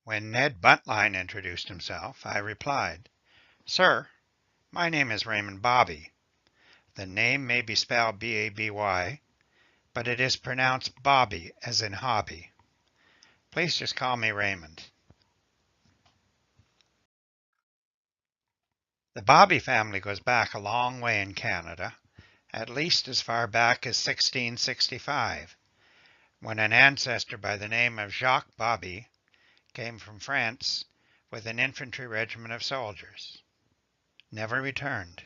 When Ned Buntline introduced himself, I replied, "Sir, my name is Raymond Bobby. The name may be spelled B-A-B-Y, but it is pronounced Bobby, as in hobby. Please just call me Raymond." The Bobby family goes back a long way in Canada, at least as far back as 1665, when an ancestor by the name of Jacques Bobby came from France with an infantry regiment of soldiers. Never returned.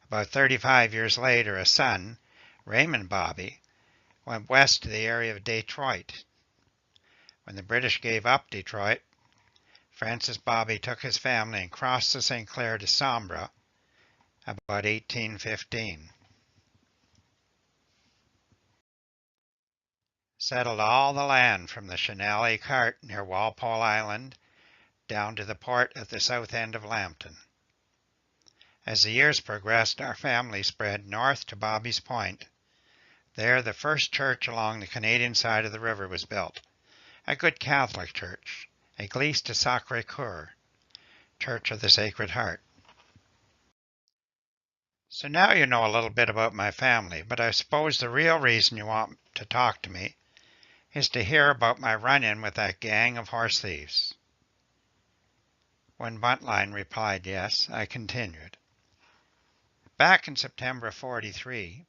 About 35 years later, a son, Raymond Bobby, went west to the area of Detroit. When the British gave up Detroit, Francis Bobby took his family and crossed the St. Clair to Sambre about 1815. Settled all the land from the Chenal Écart near Walpole Island down to the port at the south end of Lambton. As the years progressed, our family spread north to Bobby's Point. There, the first church along the Canadian side of the river was built, a good Catholic church, Église du Sacré-Cœur, Church of the Sacred Heart. So now you know a little bit about my family, but I suppose the real reason you want to talk to me is to hear about my run-in with that gang of horse thieves. When Buntline replied yes, I continued. Back in September of '43,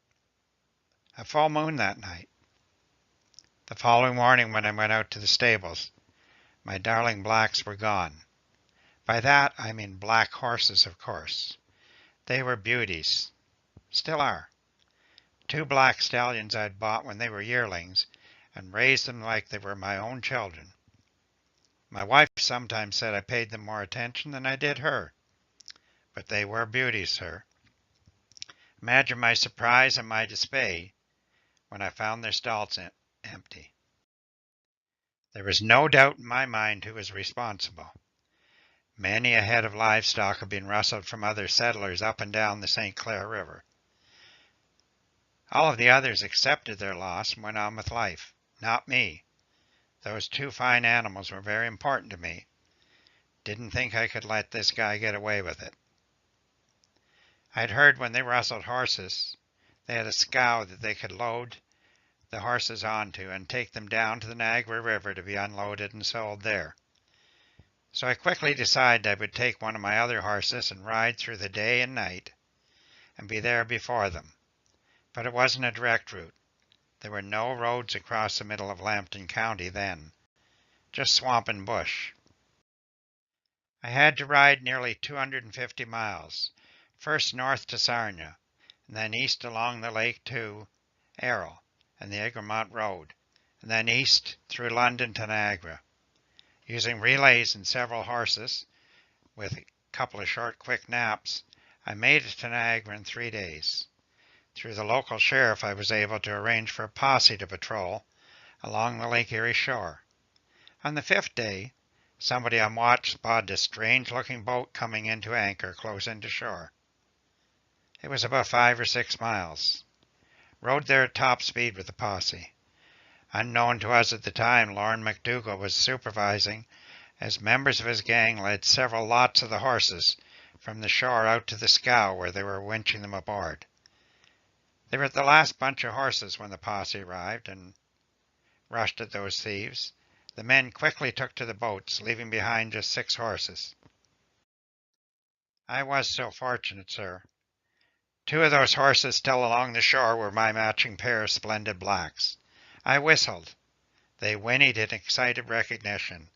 a full moon that night. The following morning when I went out to the stables, my darling blacks were gone. By that I mean black horses, of course. They were beauties. Still are. 2 black stallions I'd bought when they were yearlings and raised them like they were my own children. My wife sometimes said I paid them more attention than I did her. But they were beauties, sir. Imagine my surprise and my dismay when I found their stalls empty. There was no doubt in my mind who was responsible. Many a head of livestock had been rustled from other settlers up and down the St. Clair River. All of the others accepted their loss and went on with life. Not me. Those 2 fine animals were very important to me. Didn't think I could let this guy get away with it. I'd heard when they rustled horses, they had a scow that they could load the horses onto and take them down to the Niagara River to be unloaded and sold there. So I quickly decided I would take one of my other horses and ride through the day and night and be there before them. But it wasn't a direct route. There were no roads across the middle of Lambton County then, just swamp and bush. I had to ride nearly 250 miles, first north to Sarnia, and then east along the lake to Errol and the Egremont Road, and then east through London to Niagara. Using relays and several horses, with a couple of short quick naps, I made it to Niagara in 3 days. Through the local sheriff, I was able to arrange for a posse to patrol along the Lake Erie shore. On the 5th day, somebody on watch spotted a strange-looking boat coming into anchor close into shore. It was about 5 or 6 miles. Rode there at top speed with the posse. Unknown to us at the time, Lorne McDougall was supervising as members of his gang led several lots of the horses from the shore out to the scow where they were winching them aboard. They were the last bunch of horses when the posse arrived and rushed at those thieves. The men quickly took to the boats, leaving behind just 6 horses. I was so fortunate, sir. 2 of those horses still along the shore were my matching pair of splendid blacks. I whistled. They whinnied in excited recognition,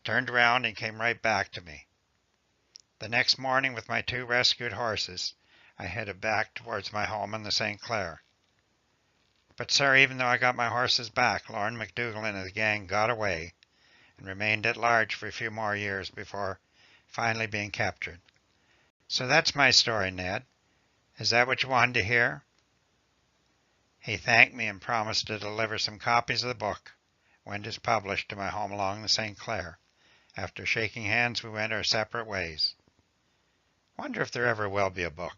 turned around and came right back to me. The next morning, with my 2 rescued horses, I headed back towards my home in the St. Clair. But, sir, even though I got my horses back, Lorne McDougall and his gang got away and remained at large for a few more years before finally being captured. So that's my story, Ned. Is that what you wanted to hear? He thanked me and promised to deliver some copies of the book when it is published to my home along the St. Clair. After shaking hands, we went our separate ways. Wonder if there ever will be a book.